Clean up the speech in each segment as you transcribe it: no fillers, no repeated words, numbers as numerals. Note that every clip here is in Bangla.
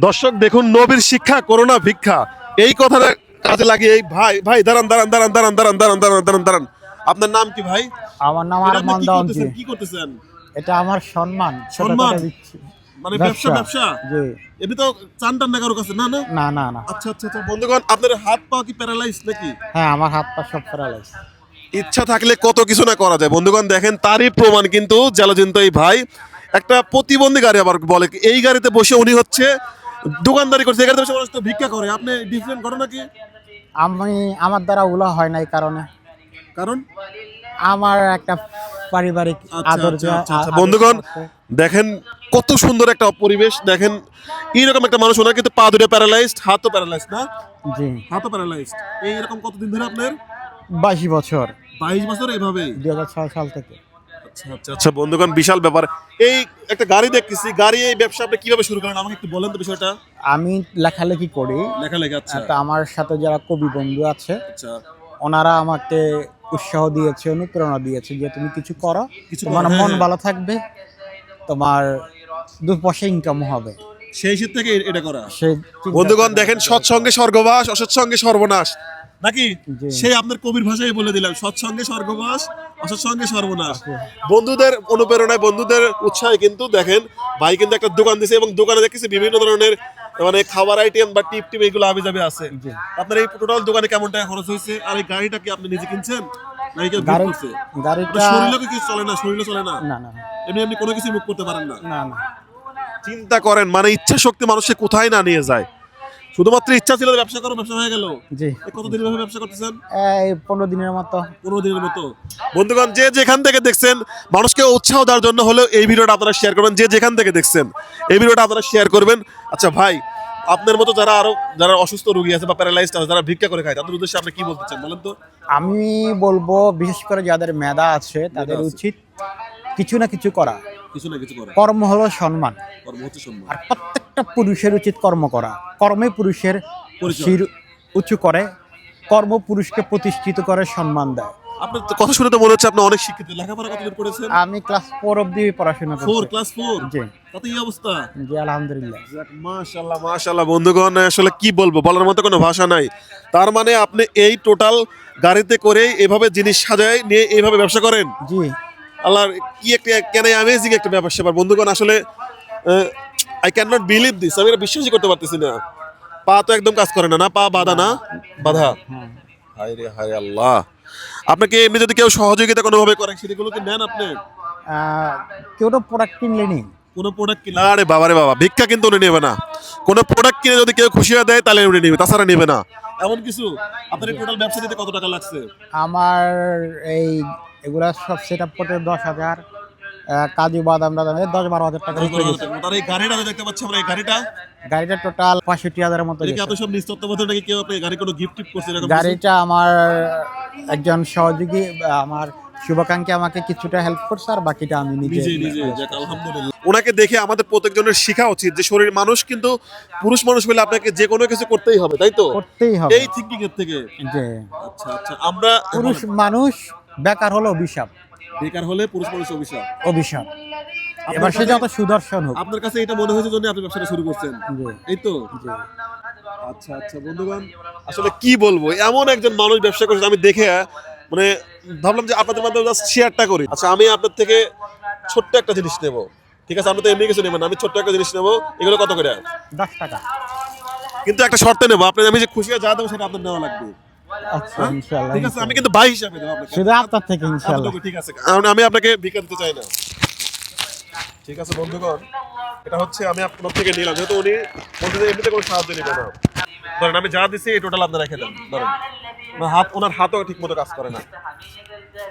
দর্শক দেখুন, নবীর শিক্ষা করোনা ভিক্ষা, এই কথাটা কাজে লাগিয়ে এই ভাই ভাই দাঁড়ান দাঁড়ান দাঁড়ান দাঁড়ান দাঁড়ান দাঁড়ান দাঁড়ান দাঁড়ান দাঁড়ান আপনার নাম কি ভাই? আমার নাম এটা আপনি আরমান কি দন্তি। করতেছেন? কি করতেছেন? এটা আমার সম্মান, সম্মান? ছোটখাটো দিচ্ছি। মানে ব্যবসা ব্যবসা? জি। এমনি তো চান টান না কারো কাছে? না না। না না না। আচ্ছা আচ্ছা আচ্ছা বন্ধুগণ, আপনার হাত পা কি প্যারালাইজ নাকি? হ্যাঁ, আমার হাত পা সব প্যারালাইজ। ইচ্ছা থাকলে কত কিছু না করা যায় বন্ধুগণ। দেখেন তারই প্রমাণ কিন্তু জালাজিন্ত এই ভাই একটা প্রতিবন্ধী গাড়ি, আবার বলে এই গাড়িতে বসে উনি হচ্ছে দোকানদারি করছে, এই গাড়িতে বসে মানুষ তো ভিক্ষা করে। আপনি ডিফারেন্ট ঘটনা কি? আমার দ্বারা ওগুলো হয় না, এই কারণে কারণ আমার একটা পারিবারিক আচ্ছা, আদর আচ্ছা, আচ্ছা, আচ্ছা। বন্ধুগণ দেখেন কত সুন্দর একটা পরিবেশ। দেখেন এইরকম একটা মানুষ, ওনার কিন্তু পা দুটো প্যারালাইজড, হাতও প্যারালাইজড না? জি। হাতও প্যারালাইজড। এইরকম কতদিন ধরে আপনার? 22 বছর, 22 বছর এভাবেই? 2006 সাল থেকে। আচ্ছা আচ্ছা আচ্ছা বন্ধুগণ, বিশাল ব্যাপার। এই একটা গাড়ি দেখতেছি, গাড়ি এই ব্যবসা আপনি কিভাবে শুরু করেন আমাকে একটু বলেন তো বিষয়টা। আমি লেখালেখি করি। লেখালেখি? আচ্ছা তো আমার সাথে যারা কবি বন্ধু আছে, আচ্ছা। ওনারা আমাকে উৎসাহ দিয়েছে, অনুপ্রেরণা দিয়েছে যে তুমি কিছু করো, কিছু তোমার করো, হ্যাঁ, মন হ্যাঁ। ভালো থাকবে, তোমার 2 পয়সা ইনকাম হবে। সেই শীত থেকে এটা করা। সে বন্ধুগণ দেখেন, সৎসঙ্গে স্বর্গবাস, অসৎসঙ্গে সর্বনাশ নাকি? জি। সেই আপনার কবির ভাষায় বলে দিলাম, সৎসঙ্গে স্বর্গবাস, অসৎসঙ্গে সর্বনাশ। বন্ধুদের অনুপ্রেরণায়, বন্ধুদের উৎসাহে কিন্তু দেখেন ভাই কিন্তু একটা দোকান দিয়েছে, এবং দোকানে দেখতেছি বিভিন্ন ধরনের মানে খাবার আইটেম বা টিপ টিপ এগুলো আবি যাবে আছে। জি। আপনার এই টোটাল দোকানে কেমন টাকা খরচ হয়েছে? আর এই গাড়িটা কি আপনি নিজে কিনছেন নাকি কেউ গিফট করছে? গাড়িটা শরীরে কিছু চলে না? শরীরে চলে না? না না এমনি এমনি কোনো কিছু মুখ করতে পারেন না? না না। চিন্তা করেন, মানে ইচ্ছা শক্তি মানুষকে কোথায় না নিয়ে যায়। শুধুমাত্র ইচ্ছা ছিল ব্যবসা করো, ব্যবসা হয়ে গেল। জি। কতদিন ভাবে ব্যবসা করতেছেন? এই 15 দিনের মতো। 15 দিনের মতো। বন্ধুগণ যে যেখান থেকে দেখছেন, মানুষকে উৎসাহ দেওয়ার জন্য হলেও এই ভিডিওটা আপনারা শেয়ার করবেন। যে যেখান থেকে দেখছেন এই ভিডিওটা আপনারা শেয়ার করবেন। আচ্ছা ভাই, আপনার মতো যারা অসুস্থ রোগী আছে বা প্যারালাইজড আছে, যারা ভিক্ষা করে খায়, তাদের উদ্দেশ্যে আপনি কি বলতে চান বলেন তো? আমি বলবো বিশেষ করে যাদের মেধা আছে তাদের আছে। উচিত কিছু না কিছু করা। কিছু না কিছু করে। কর্ম হলো সম্মান, কর্ম হচ্ছে সম্মান। আর প্রত্যেকটা পুরুষের উচিত কর্ম করা। কর্মে পুরুষের পরিচয়। শির উঁচু করে, কর্ম পুরুষকে প্রতিষ্ঠিত করে, সম্মান দেয়। আপনার তো কথা শুনে তো মনে হচ্ছে আপনি অনেক শিক্ষিত। লেখাপড়া কতদূর করেছেন? আমি ক্লাস 4 অবধি পড়াশোনা 4, করছি। ক্লাস 4? জি। তাতে এই অবস্থা? জি, আলহামদুলিল্লাহ। মাশাআল্লাহ মাশাআল্লাহ বন্ধুগণ, আসলে কি বলবো, বলার মতো কোনো ভাষা নাই। তার মানে আপনি এই টোটাল গাড়িতে করে এভাবে জিনিস সাজায় নিয়ে এইভাবে ব্যবসা করেন? জি। আল্লাহর কি একটা কেন অ্যামেজিং একটা ব্যবসা বন্ধুগণ। আসলে I can not believe this. আমি এটা বিশ্বাসই করতে পারতেছি না। পা তো একদম কাজ করে না, না পা বাঁধা? না বাঁধা? হ্যাঁ। হায় রে হায় আল্লাহ। আপনাকে এমনি যদি কেউ সহযোগিতা কোনোভাবে করে, সেগুলো কি নেন আপনি? কেউ তো প্রোডাক্ট কিনলে নেই। কোনো প্রোডাক্ট কিনে? আরে বাবা রে বাবা, ভিক্ষা কিন্তু উনি নেবে না। কোনো প্রোডাক্ট কিনে যদি কেউ খুশি হয়ে দেয় তাহলে উনি নেবে, তাছাড়া নেবে না। এমন কিছু? আপনার এই টোটাল ব্যবসা দিতে কত টাকা লাগছে? আমার এগুলা সব সেট আপ করতে 10,000, কাজু বাদাম টাদাম 10-12 হাজার টাকা লেগে গেছে। আর এই গাড়িটা যে দেখতে পাচ্ছি আমরা, এই গাড়িটা টোটাল 65,000-এর মতো এটা কি গেছে। আপনার সব নিজ তত্ত্বাবধানে নাকি কেউ আপনার গাড়ি কোনো গিফট টিপ করছে এরকম কিছু? গাড়িটা আমার একজন সহযোগী, আমার শুভাকাঙ্ক্ষী আমাকে কিছুটা হেল্প করছে, আর বাকিটা আমি নিজে। যাক আলহামদুলিল্লাহ। ওনাকে দেখে আমাদের প্রত্যেকজনের শেখা উচিত যে শরীর মানুষ কিন্তু পুরুষ মানুষ হলে আপনাকে যে কোনো কিছু করতেই হবে, তাই তো? করতেই হবে। এই থিংকিং এর থেকে। যে আচ্ছা আচ্ছা, আমরা পুরুষ মানুষ বেকার হলো অভিশাপ। বেকার হলে পুরুষ মানুষ অভিশাপ। অভিশাপ। এবার সে যত সুদর্শন হোক। আপনার কাছে এটা মনে হয়েছে জন্য আপনি ব্যবসাটা শুরু করছেন, জি। এই তো? জি। আচ্ছা আচ্ছা বন্ধুগণ, আসলে কি বলবো, এমন একজন মানুষ ব্যবসা করছে আমি দেখে মানে ভাবলাম যে আপনাদের মাধ্যমে জাস্ট শেয়ারটা করি। আচ্ছা, আমি আপনার থেকে ছোট্ট একটা জিনিস নেব, ঠিক আছে? আপনি তো এমনি কিছু নেবেন, আমি ছোট্ট একটা জিনিস নেব। এগুলো কত করে? 10 টাকা। কিন্তু একটা শর্তে নেবো, আপনি আমি যে খুশি হয়ে যা দেবো সেটা আপনার নেওয়া লাগবে। আচ্ছা, ইনশাআল্লাহ। ঠিক আছে? আমি কিন্তু ভাই হিসাবে দেবো আপনাকে। শুধু আপনার থেকে ইনশাআল্লাহ। ঠিক আছে, আমি আপনাকে ভিক্ষা দিতে চাই না। ঠিক আছে বন্ধুগণ, এটা হচ্ছে আমি আপনার থেকে নিলাম, যেহেতু উনি বলতে যে এমনিতে কোনো সাহায্য নেবে না। ধরেন আমি যা দিচ্ছি এই টোটাল আপনারা রেখে দেন। ধরেন ওনার হাতও ঠিক মতো কাজ করে না।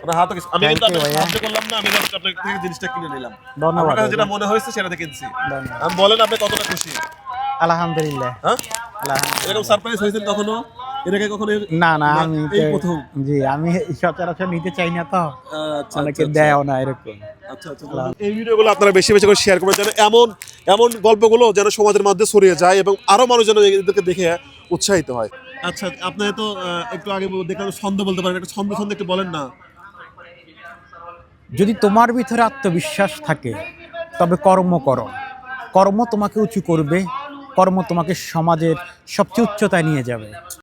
ওনার হাতও আমি কিন্তু আপনাকে সাহায্য করলাম না, আমি জাস্ট আপনার থেকে জিনিসটা কিনে নিলাম। ধন্যবাদ। আমার কাছে যেটা মনে হয়েছে সেটা কিনছি। ধন্যবাদ। আমি বলেন আপনি কতটা খুশি? আলহামদুলিল্লাহ। হ্যাঁ, আলহামদুলিল্লাহ। এরকম সারপ্রাইজ হয়েছেন কখনো? এর আগে কখনো? না না, আমি এই প্রথম। জি, আমি সচরাচর নিতে চাই না তো, আচ্ছা অনেকে দেয়ও না এরকম। আচ্ছা আচ্ছা, এই ভিডিওগুলো আপনারা বেশি বেশি করে শেয়ার করবেন, যেন এমন গল্পগুলো যেন সমাজের মধ্যে ছড়িয়ে যায় এবং আরো মানুষ যেন এদেরকে দেখে উৎসাহিত হয়। আচ্ছা, আপনি তো একটু আগে দেখলাম ছন্দ বলতে পারেন, একটা ছন্দ একটু বলেন না। যদি তোমার ভিতরে আত্মবিশ্বাস থাকে তবে কর্ম করো, কর্ম তোমাকে উঁচু করবে, কর্ম তোমাকে সমাজের সবচেয়ে উচ্চতায় নিয়ে যাবে।